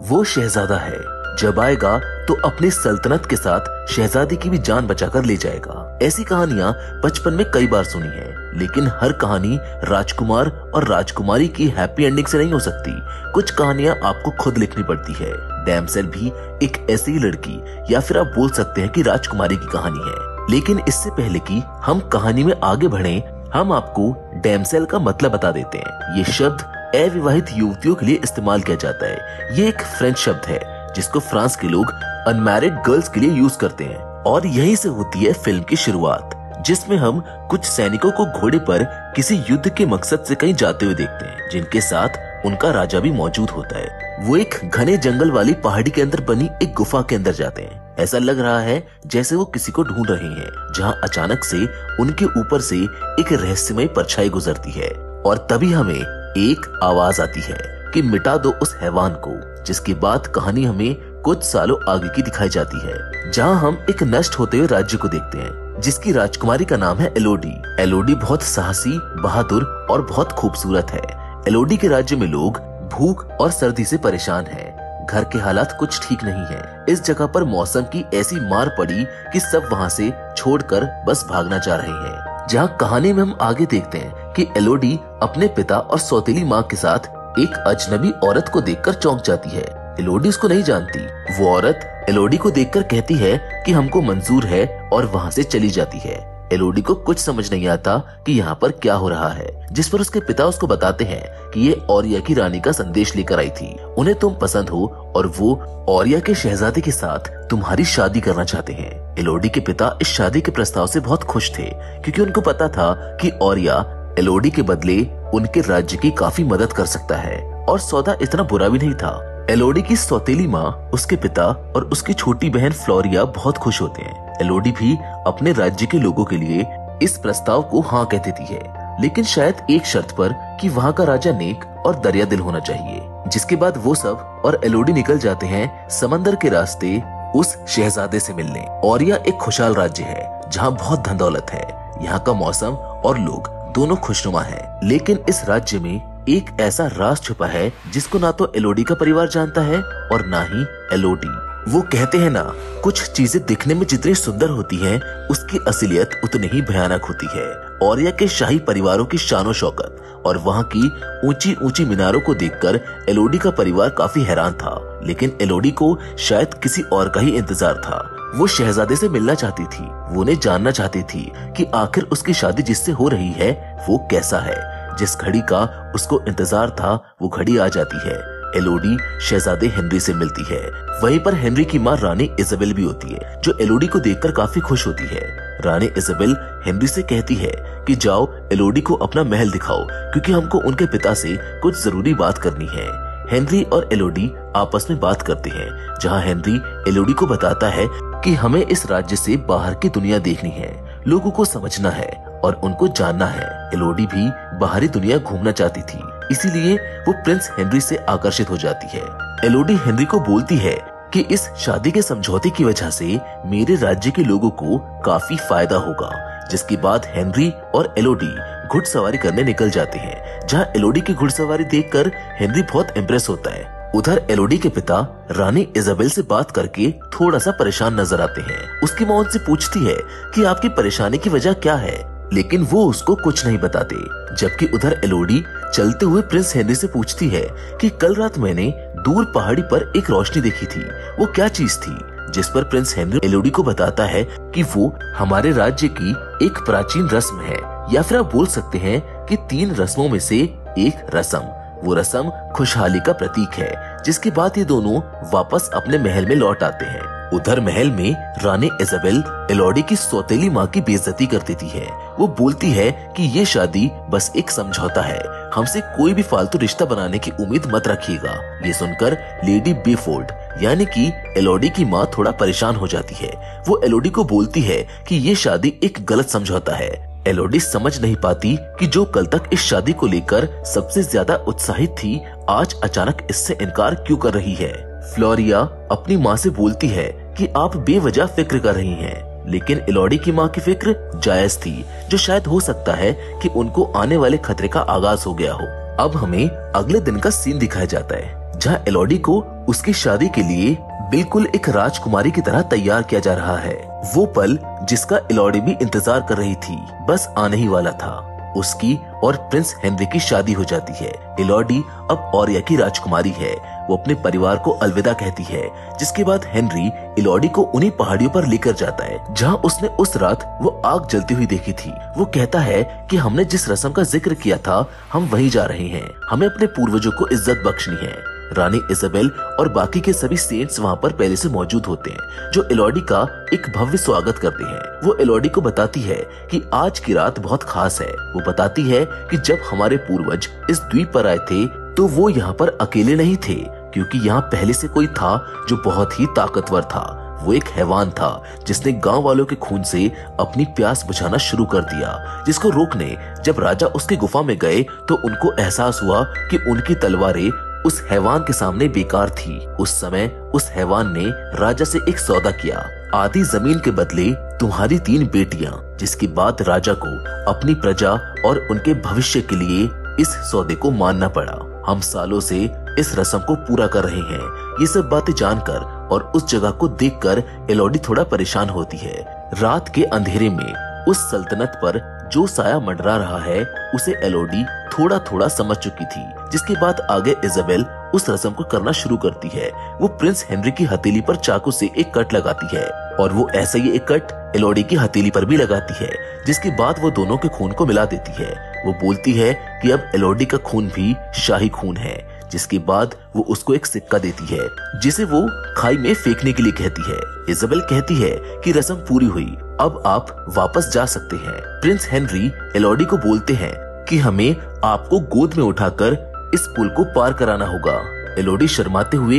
वो शहजादा है, जब आएगा तो अपनी सल्तनत के साथ शहजादी की भी जान बचाकर ले जाएगा। ऐसी कहानियां बचपन में कई बार सुनी है, लेकिन हर कहानी राजकुमार और राजकुमारी की हैप्पी एंडिंग से नहीं हो सकती। कुछ कहानियां आपको खुद लिखनी पड़ती है। डैमसेल भी एक ऐसी लड़की या फिर आप बोल सकते हैं कि राजकुमारी की कहानी है। लेकिन इससे पहले कि हम कहानी में आगे बढ़े, हम आपको डैमसेल का मतलब बता देते हैं। ये शब्द अविवाहित युवतियों के लिए इस्तेमाल किया जाता है। ये एक फ्रेंच शब्द है जिसको फ्रांस के लोग अनमैरिड गर्ल्स के लिए यूज करते हैं। और यहीं से होती है फिल्म की शुरुआत, जिसमें हम कुछ सैनिकों को घोड़े पर किसी युद्ध के मकसद से कहीं जाते हुए देखते हैं, जिनके साथ उनका राजा भी मौजूद होता है। वो एक घने जंगल वाली पहाड़ी के अंदर बनी एक गुफा के अंदर जाते हैं। ऐसा लग रहा है जैसे वो किसी को ढूंढ रहे हैं, जहाँ अचानक से उनके ऊपर से एक रहस्यमय परछाई गुजरती है और तभी हमें एक आवाज आती है कि मिटा दो उस हैवान को। जिसके बाद कहानी हमें कुछ सालों आगे की दिखाई जाती है, जहाँ हम एक नष्ट होते हुए राज्य को देखते हैं, जिसकी राजकुमारी का नाम है एलोडी। एलोडी बहुत साहसी, बहादुर और बहुत खूबसूरत है। एलोडी के राज्य में लोग भूख और सर्दी से परेशान हैं। घर के हालात कुछ ठीक नहीं है। इस जगह पर मौसम की ऐसी मार पड़ी कि सब वहाँ से छोड़कर बस भागना चाह रहे हैं। जहाँ कहानी में हम आगे देखते हैं कि एलोडी अपने पिता और सौतेली माँ के साथ एक अजनबी औरत को देखकर चौंक जाती है। एलोडी उसको नहीं जानती। वो औरत एलोडी को देखकर कहती है कि हमको मंजूर है और वहाँ से चली जाती है। एलोडी को कुछ समझ नहीं आता कि यहाँ पर क्या हो रहा है, जिस पर उसके पिता उसको बताते हैं कि ये औरिया की रानी का संदेश लेकर आई थी। उन्हें तुम पसंद हो और वो औरिया के शहजादे के साथ तुम्हारी शादी करना चाहते हैं। एलोडी के पिता इस शादी के प्रस्ताव से बहुत खुश थे, क्योंकि उनको पता था कि औरिया एलोडी के बदले उनके राज्य की काफी मदद कर सकता है और सौदा इतना बुरा भी नहीं था। एलोडी की सौतेली माँ, उसके पिता और उसकी छोटी बहन फ्लोरिया बहुत खुश होते हैं। एलोडी भी अपने राज्य के लोगों के लिए इस प्रस्ताव को हाँ कह देती है, लेकिन शायद एक शर्त पर कि वहाँ का राजा नेक और दरिया दिल होना चाहिए। जिसके बाद वो सब और एलोडी निकल जाते हैं समंदर के रास्ते उस शहजादे से मिलने। औरिया एक खुशहाल राज्य है जहाँ बहुत धन दौलत है। यहाँ का मौसम और लोग दोनों खुशनुमा हैं। लेकिन इस राज्य में एक ऐसा राज छुपा है जिसको ना तो एलोडी का परिवार जानता है और ना ही एलोडी। वो कहते हैं ना, कुछ चीजें दिखने में जितनी सुंदर होती हैं, उसकी असलियत उतनी ही भयानक होती है। औरिया के शाही परिवारों की शानो शौकत और वहाँ की ऊंची ऊंची मीनारों को देखकर एलोडी का परिवार काफी हैरान था, लेकिन एलोडी को शायद किसी और का ही इंतजार था। वो शहजादे से मिलना चाहती थी। वो उन्हें जानना चाहती थी कि आखिर उसकी शादी जिससे हो रही है वो कैसा है। जिस घड़ी का उसको इंतजार था वो घड़ी आ जाती है। एलोडी शहजादे हेनरी से मिलती है। वहीं पर हेनरी की माँ रानी इजाबेल भी होती है, जो एलोडी को देखकर काफी खुश होती है। रानी इजाबेल हेनरी से कहती है कि जाओ एलोडी को अपना महल दिखाओ, क्योंकि हमको उनके पिता से कुछ जरूरी बात करनी है। हेनरी और एलोडी आपस में बात करते हैं, जहाँ हेनरी एलोडी को बताता है कि हमें इस राज्य से बाहर की दुनिया देखनी है, लोगों को समझना है और उनको जानना है। एलोडी भी बाहरी दुनिया घूमना चाहती थी, इसीलिए वो प्रिंस हेनरी से आकर्षित हो जाती है। एलोडी हेनरी को बोलती है कि इस शादी के समझौते की वजह से मेरे राज्य के लोगों को काफी फायदा होगा। जिसके बाद हेनरी और एलोडी घुड़सवारी करने निकल जाते हैं, जहाँ एलोडी की घुड़सवारी देखकर हेनरी बहुत इम्प्रेस होता है। उधर एलोडी के पिता रानी इजाबेल से बात करके थोड़ा सा परेशान नजर आते हैं। उसकी माँ उनसे पूछती है कि आपकी परेशानी की वजह क्या है, लेकिन वो उसको कुछ नहीं बताते। जबकि उधर एलोडी चलते हुए प्रिंस हेनरी से पूछती है कि कल रात मैंने दूर पहाड़ी पर एक रोशनी देखी थी, वो क्या चीज थी। जिस पर प्रिंस हेनरी एलोडी को बताता है कि वो हमारे राज्य की एक प्राचीन रस्म है, या फिर आप बोल सकते हैं कि 3 रस्मों में से एक रस्म। वो रस्म खुशहाली का प्रतीक है। जिसके बाद ये दोनों वापस अपने महल में लौट आते हैं। उधर महल में रानी इजाबेल एलोडी की सौतेली माँ की बेइज्जती कर देती है। वो बोलती है कि ये शादी बस एक समझौता है, हमसे कोई भी फालतू रिश्ता बनाने की उम्मीद मत रखिएगा। ये सुनकर लेडी बेफोर्ड यानी कि एलोडी की माँ थोड़ा परेशान हो जाती है। वो एलोडी को बोलती है कि ये शादी एक गलत समझौता है। एलोडी समझ नहीं पाती कि जो कल तक इस शादी को लेकर सबसे ज्यादा उत्साहित थी, आज अचानक इससे इनकार क्यों कर रही है। फ्लोरिया अपनी माँ से बोलती है कि आप बेवजह फिक्र कर रही हैं, लेकिन एलोडी की माँ की फिक्र जायज थी, जो शायद हो सकता है कि उनको आने वाले खतरे का आगाज हो गया हो। अब हमें अगले दिन का सीन दिखाया जाता है। जहाँ एलोडी को उसकी शादी के लिए बिल्कुल एक राजकुमारी की तरह तैयार किया जा रहा है। वो पल जिसका एलोडी भी इंतजार कर रही थी बस आने ही वाला था। उसकी और प्रिंस हेनरी की शादी हो जाती है। एलोडी अब ओरिया की राजकुमारी है। वो अपने परिवार को अलविदा कहती है, जिसके बाद हेनरी एलोडी को उन्हीं पहाड़ियों पर लेकर जाता है जहां उसने उस रात वो आग जलती हुई देखी थी। वो कहता है कि हमने जिस रस्म का जिक्र किया था हम वहीं जा रहे हैं। हमें अपने पूर्वजों को इज्जत बख्शनी है। रानी इजाबेल और बाकी के सभी सेंट्स वहाँ पर पहले से मौजूद होते हैं, जो एलोडी का एक भव्य स्वागत करते हैं। वो एलोडी को बताती है कि आज की रात बहुत खास है। वो बताती है कि जब हमारे पूर्वज इस द्वीप पर आए थे तो वो यहाँ पर अकेले नहीं थे, क्योंकि यहाँ पहले से कोई था जो बहुत ही ताकतवर था। वो एक हैवान था जिसने गांव वालों के खून से अपनी प्यास बुझाना शुरू कर दिया, जिसको रोकने जब राजा उसकी गुफा में गए तो उनको एहसास हुआ कि उनकी तलवारें उस हैवान के सामने बेकार थी। उस समय उस हैवान ने राजा से एक सौदा किया, आधी जमीन के बदले तुम्हारी 3 बेटियां, जिसके बाद राजा को अपनी प्रजा और उनके भविष्य के लिए इस सौदे को मानना पड़ा। हम सालों से इस रस्म को पूरा कर रहे हैं। ये सब बातें जानकर और उस जगह को देखकर एलोडी थोड़ा परेशान होती है। रात के अंधेरे में उस सल्तनत पर जो साया मंडरा रहा है उसे एलोडी थोड़ा थोड़ा समझ चुकी थी, जिसके बाद आगे इजाबेल उस रस्म को करना शुरू करती है। वो प्रिंस हेनरी की हथेली पर चाकू से एक कट लगाती है और वो ऐसा ही एक कट एलोडी की हथेली पर भी लगाती है, जिसके बाद वो दोनों के खून को मिला देती है। वो बोलती है कि अब एलोडी का खून भी शाही खून है, जिसके बाद वो उसको एक सिक्का देती है जिसे वो खाई में फेंकने के लिए कहती है। इजाबेल कहती है कि रस्म पूरी हुई, अब आप वापस जा सकते हैं। प्रिंस हेनरी एलोडी को बोलते हैं कि हमें आपको गोद में उठाकर इस पुल को पार कराना होगा। एलोडी शर्माते हुए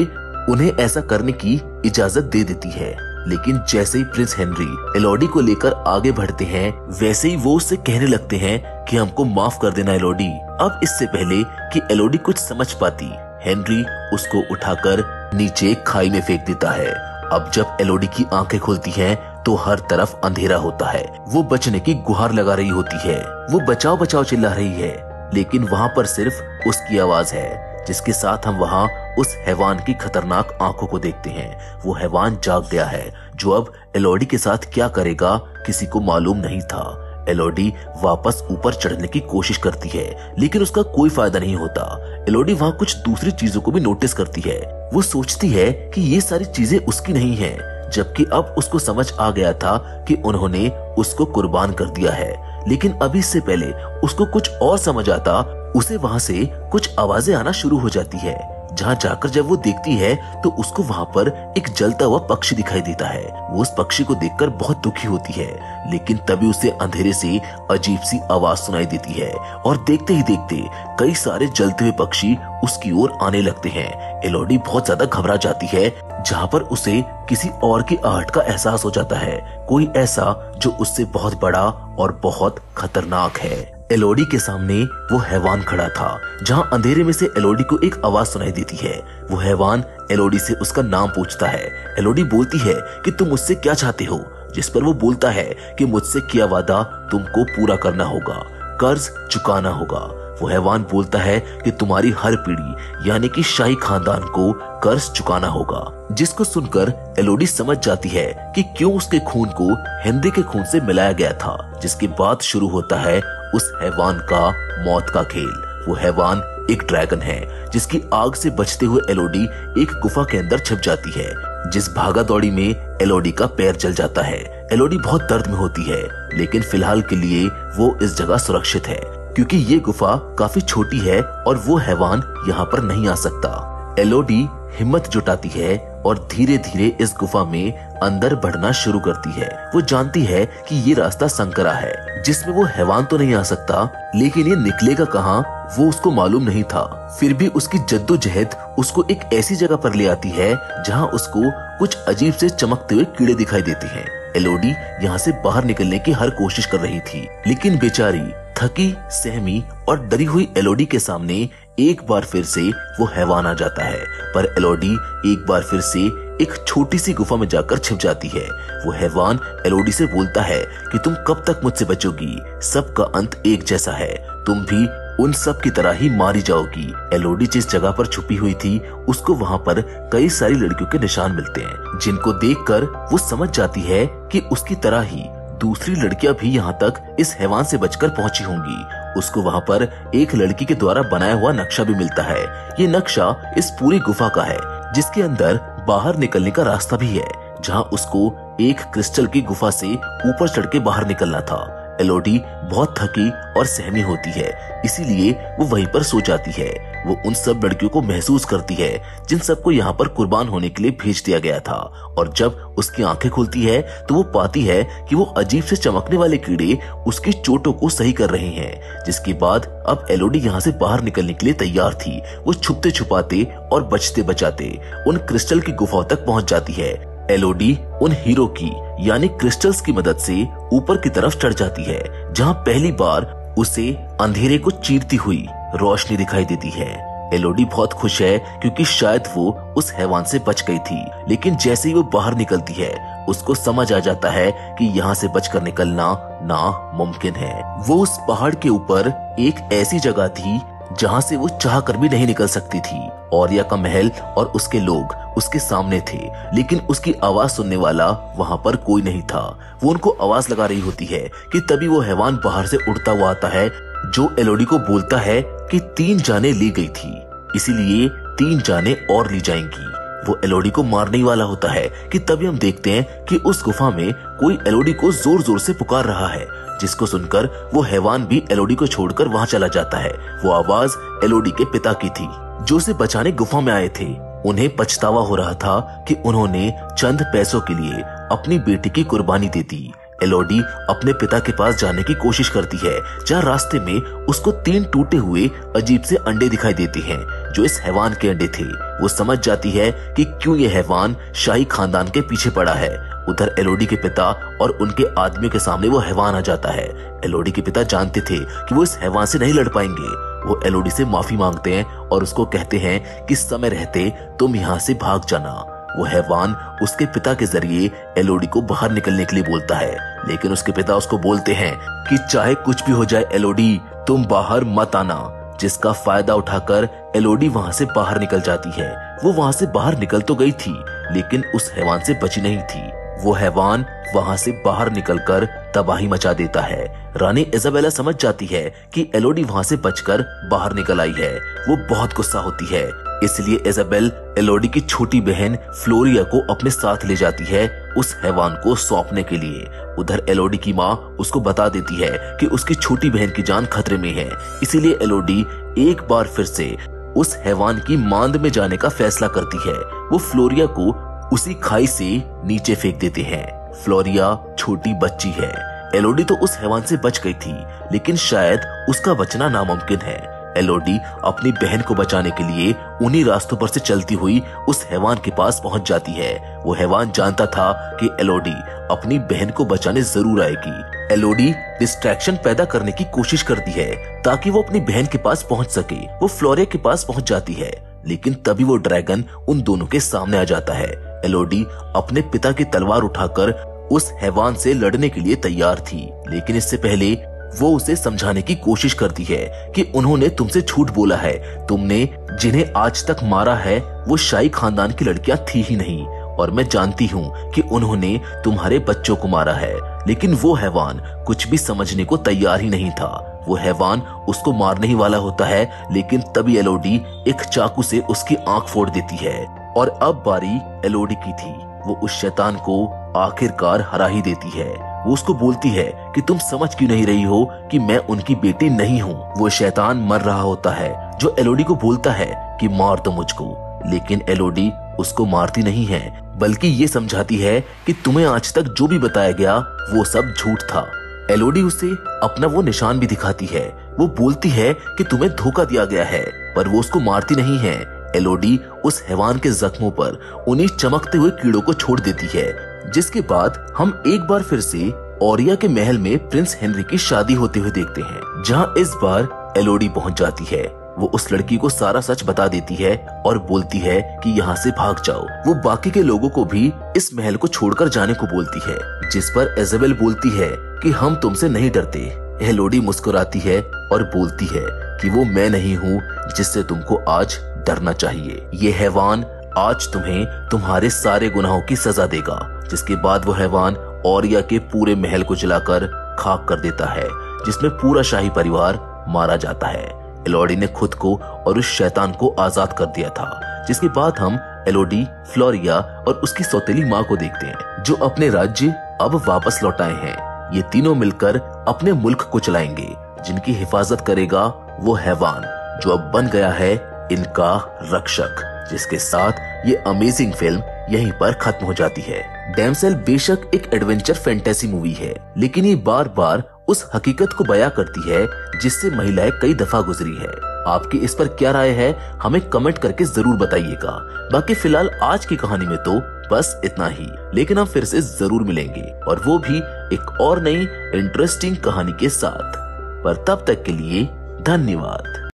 उन्हें ऐसा करने की इजाजत दे देती है, लेकिन जैसे ही प्रिंस हेनरी एलोडी को लेकर आगे बढ़ते हैं वैसे ही वो उससे कहने लगते हैं कि हमको माफ कर देना एलोडी। अब इससे पहले कि एलोडी कुछ समझ पाती, हेनरी उसको उठाकर नीचे खाई में फेंक देता है। अब जब एलोडी की आंखें खुलती हैं तो हर तरफ अंधेरा होता है। वो बचने की गुहार लगा रही होती है, वो बचाओ बचाओ चिल्ला रही है, लेकिन वहाँ पर सिर्फ उसकी आवाज है, जिसके साथ हम वहाँ उस हैवान की खतरनाक आंखों को देखते हैं। वो हैवान जाग गया है, जो अब एलोडी के साथ क्या करेगा किसी को मालूम नहीं था। एलोडी वापस ऊपर चढ़ने की कोशिश करती है, लेकिन उसका कोई फायदा नहीं होता। एलोडी वहाँ कुछ दूसरी चीजों को भी नोटिस करती है। वो सोचती है कि ये सारी चीजें उसकी नहीं है, जबकि अब उसको समझ आ गया था कि उन्होंने उसको कुर्बान कर दिया है। लेकिन अभी से पहले उसको कुछ और समझ आता, उसे वहाँ से कुछ आवाजें आना शुरू हो जाती है। जहाँ जाकर जब वो देखती है तो उसको वहाँ पर एक जलता हुआ पक्षी दिखाई देता है। वो उस पक्षी को देखकर बहुत दुखी होती है, लेकिन तभी उसे अंधेरे से अजीब सी आवाज सुनाई देती है और देखते ही देखते कई सारे जलते हुए पक्षी उसकी ओर आने लगते हैं। एलोडी बहुत ज्यादा घबरा जाती है, जहाँ पर उसे किसी और की आहट का एहसास हो जाता है, कोई ऐसा जो उससे बहुत बड़ा और बहुत खतरनाक है। एलोडी के सामने वो हैवान खड़ा था, जहाँ अंधेरे में से एलोडी को एक आवाज सुनाई देती है। वो हैवान एलोडी से उसका नाम पूछता है। एलोडी बोलती है कि तुम मुझसे क्या चाहते हो, जिस पर वो बोलता है कि मुझसे किया वादा तुमको पूरा करना होगा, कर्ज चुकाना होगा। वो हैवान बोलता है कि तुम्हारी हर पीढ़ी यानी कि शाही खानदान को कर्ज चुकाना होगा, जिसको सुनकर एलोडी समझ जाती है कि क्यों उसके खून को हेनरी के खून से मिलाया गया था। जिसके बाद शुरू होता है उस हैवान का मौत का खेल। वो हैवान एक ड्रैगन है, जिसकी आग से बचते हुए एलोडी एक गुफा के अंदर छिप जाती है, जिस भागा दौड़ी में एलोडी का पैर जल जाता है। एलोडी बहुत दर्द में होती है, लेकिन फिलहाल के लिए वो इस जगह सुरक्षित है, क्योंकि ये गुफा काफी छोटी है और वो हैवान यहाँ पर नहीं आ सकता। एलोडी हिम्मत जुटाती है और धीरे धीरे इस गुफा में अंदर बढ़ना शुरू करती है। वो जानती है कि ये रास्ता संकरा है, जिसमें वो हैवान तो नहीं आ सकता, लेकिन ये निकलेगा कहाँ वो उसको मालूम नहीं था। फिर भी उसकी जद्दोजहद उसको एक ऐसी जगह पर ले आती है जहाँ उसको कुछ अजीब से चमकते हुए कीड़े दिखाई देते हैं। एलोडी यहाँ से बाहर निकलने की हर कोशिश कर रही थी, लेकिन बेचारी थकी, सहमी और डरी हुई एलोडी के सामने एक बार फिर से वो हैवान आ जाता है। पर एलोडी एक बार फिर से एक छोटी सी गुफा में जाकर छिप जाती है। वो हैवान एलोडी से बोलता है कि तुम कब तक मुझसे बचोगी, सबका अंत एक जैसा है, तुम भी उन सब की तरह ही मारी जाओगी। एलोडी जिस जगह पर छुपी हुई थी उसको वहाँ पर कई सारी लड़कियों के निशान मिलते हैं, जिनको देखकर वो समझ जाती है कि उसकी तरह ही दूसरी लड़कियां भी यहाँ तक इस हैवान से बचकर पहुंची होंगी। उसको वहाँ पर एक लड़की के द्वारा बनाया हुआ नक्शा भी मिलता है। ये नक्शा इस पूरी गुफा का है, जिसके अंदर बाहर निकलने का रास्ता भी है, जहाँ उसको एक क्रिस्टल की गुफा से ऊपर चढ़ के बाहर निकलना था। एलोडी बहुत थकी और सहमी होती है, इसीलिए वो वहीं पर सो जाती है। वो उन सब लड़कियों को महसूस करती है जिन सबको यहाँ पर कुर्बान होने के लिए भेज दिया गया था, और जब उसकी आंखें खुलती है तो वो पाती है कि वो अजीब से चमकने वाले कीड़े उसकी चोटों को सही कर रहे हैं। जिसके बाद अब एलोडी यहाँ से बाहर निकलने के लिए तैयार थी। वो छुपते छुपाते और बचते बचाते उन क्रिस्टल की गुफाओं तक पहुंच जाती है। एलोडी उन हीरो की यानी क्रिस्टल्स की मदद से ऊपर की तरफ चढ़ जाती है, जहाँ पहली बार उसे अंधेरे को चीरती हुई रोशनी दिखाई देती है। एलोडी बहुत खुश है क्योंकि शायद वो उस हैवान से बच गई थी, लेकिन जैसे ही वो बाहर निकलती है उसको समझ आ जाता है कि यहाँ से बचकर निकलना नामुमकिन है। वो उस पहाड़ के ऊपर एक ऐसी जगह थी जहाँ से वो चाह कर भी नहीं निकल सकती थी। औरिया का महल और उसके लोग उसके सामने थे, लेकिन उसकी आवाज सुनने वाला वहाँ पर कोई नहीं था। वो उनको आवाज लगा रही होती है कि तभी वो हैवान बाहर से उड़ता हुआ आता है, जो एलोडी को बोलता है कि 3 जानें ली गई थी, इसीलिए 3 जानें और ली जाएंगी। वो एलोडी को मारने ही वाला होता है कि तभी हम देखते हैं कि उस गुफा में कोई एलोडी को जोर जोर से पुकार रहा है, जिसको सुनकर वो हैवान भी एलोडी को छोड़कर वहां चला जाता है। वो आवाज एलोडी के पिता की थी, जो उसे बचाने गुफा में आए थे। उन्हें पछतावा हो रहा था कि उन्होंने चंद पैसों के लिए अपनी बेटी की कुर्बानी दे दी। एलोडी अपने पिता के पास जाने की कोशिश करती है, जहाँ रास्ते में उसको 3 टूटे हुए अजीब से अंडे दिखाई देते हैं, जो इस हैवान के अंडे थे। वो समझ जाती है कि क्यों ये हैवान शाही खानदान के पीछे पड़ा है। उधर एलोडी के पिता और उनके आदमियों के सामने वो हैवान आ जाता है। एलोडी के पिता जानते थे कि वो इस हैवान से नहीं लड़ पाएंगे। वो एलोडी से माफी मांगते हैं और उसको कहते हैं कि समय रहते तुम यहाँ से भाग जाना। वो हैवान उसके पिता के जरिए एलोडी को बाहर निकलने के लिए बोलता है, लेकिन उसके पिता उसको बोलते हैं कि चाहे कुछ भी हो जाए एलोडी, तुम बाहर मत आना। जिसका फायदा उठाकर एलोडी वहां से बाहर निकल जाती है। वो वहां से बाहर निकल तो गई थी, लेकिन उस हैवान से बची नहीं थी। वो हैवान वहां से बाहर निकलकर तबाही मचा देता है। रानी इजाबेला समझ जाती है कि एलोडी वहां से बचकर बाहर निकल आई है। वो बहुत गुस्सा होती है, इसलिए इजाबेल एलोडी की छोटी बहन फ्लोरिया को अपने साथ ले जाती है उस हैवान को सौंपने के लिए। उधर एलोडी की माँ उसको बता देती है कि उसकी छोटी बहन की जान खतरे में है, इसीलिए एलोडी एक बार फिर से उस हैवान की मांद में जाने का फैसला करती है। वो फ्लोरिया को उसी खाई से नीचे फेंक देते हैं। फ्लोरिया छोटी बच्ची है। एलोडी तो उस हैवान से बच गई थी, लेकिन शायद उसका बचना नामुमकिन है। एलोडी अपनी बहन को बचाने के लिए उन्हीं रास्तों पर से चलती हुई उस हैवान के पास पहुंच जाती है। वो हैवान जानता था कि एलोडी अपनी बहन को बचाने जरूर आएगी। एलोडी डिस्ट्रैक्शन पैदा करने की कोशिश करती है ताकि वो अपनी बहन के पास पहुंच सके। वो फ्लोरिया के पास पहुंच जाती है, लेकिन तभी वो ड्रैगन उन दोनों के सामने आ जाता है। एलोडी अपने पिता की तलवार उठाकर उस हैवान से लड़ने के लिए तैयार थी, लेकिन इससे पहले वो उसे समझाने की कोशिश करती है कि उन्होंने तुमसे झूठ बोला है। तुमने जिन्हें आज तक मारा है वो शाही खानदान की लड़कियां थी ही नहीं, और मैं जानती हूँ कि उन्होंने तुम्हारे बच्चों को मारा है। लेकिन वो हैवान कुछ भी समझने को तैयार ही नहीं था। वो हैवान उसको मारने ही वाला होता है, लेकिन तभी एलोडी एक चाकू से उसकी आंख फोड़ देती है। और अब बारी एलोडी की थी। वो उस शैतान को आखिरकार हरा ही देती है। वो उसको बोलती है कि तुम समझ क्यों नहीं रही हो कि मैं उनकी बेटी नहीं हूँ। वो शैतान मर रहा होता है, जो एलोडी को बोलता है कि मार दो मुझको, लेकिन एलोडी उसको मारती नहीं है, बल्कि ये समझाती है कि तुम्हें आज तक जो भी बताया गया वो सब झूठ था। एलोडी उसे अपना वो निशान भी दिखाती है। वो बोलती है कि तुम्हें धोखा दिया गया है, पर वो उसको मारती नहीं है। एलोडी उस हैवान के जख्मों पर उन्हीं चमकते हुए कीड़ों को छोड़ देती है, जिसके बाद हम एक बार फिर से औरिया के महल में प्रिंस हेनरी की शादी होते हुए देखते हैं, जहाँ इस बार एलोडी पहुंच जाती है। वो उस लड़की को सारा सच बता देती है और बोलती है कि यहाँ से भाग जाओ। वो बाकी के लोगों को भी इस महल को छोड़कर जाने को बोलती है, जिस पर इजाबेल बोलती है कि हम तुमसे नहीं डरते। एलोडी मुस्कुराती है और बोलती है कि वो मैं नहीं हूँ जिससे तुमको आज डरना चाहिए। ये हैवान आज तुम्हें तुम्हारे सारे गुनाहों की सजा देगा। जिसके बाद वो हैवान औरिया के पूरे महल को जलाकर खाक कर देता है, जिसमें पूरा शाही परिवार मारा जाता है। एलोडी ने खुद को और उस शैतान को आजाद कर दिया था। जिसके बाद हम एलोडी, फ्लोरिया और उसकी सौतेली माँ को देखते हैं, जो अपने राज्य अब वापस लौट आए हैं। ये तीनों मिलकर अपने मुल्क को चलाएंगे, जिनकी हिफाजत करेगा वो हैवान, जो अब बन गया है इनका रक्षक। जिसके साथ ये अमेजिंग फिल्म यहीं पर खत्म हो जाती है। डैमसेल बेशक एक एडवेंचर फैंटेसी मूवी है, लेकिन ये बार बार उस हकीकत को बयां करती है जिससे महिलाएं कई दफा गुजरी है। आपकी इस पर क्या राय है, हमें कमेंट करके जरूर बताइएगा। बाकी फिलहाल आज की कहानी में तो बस इतना ही, लेकिन हम फिर से जरूर मिलेंगे, और वो भी एक और नई इंटरेस्टिंग कहानी के साथ। पर तब तक के लिए धन्यवाद।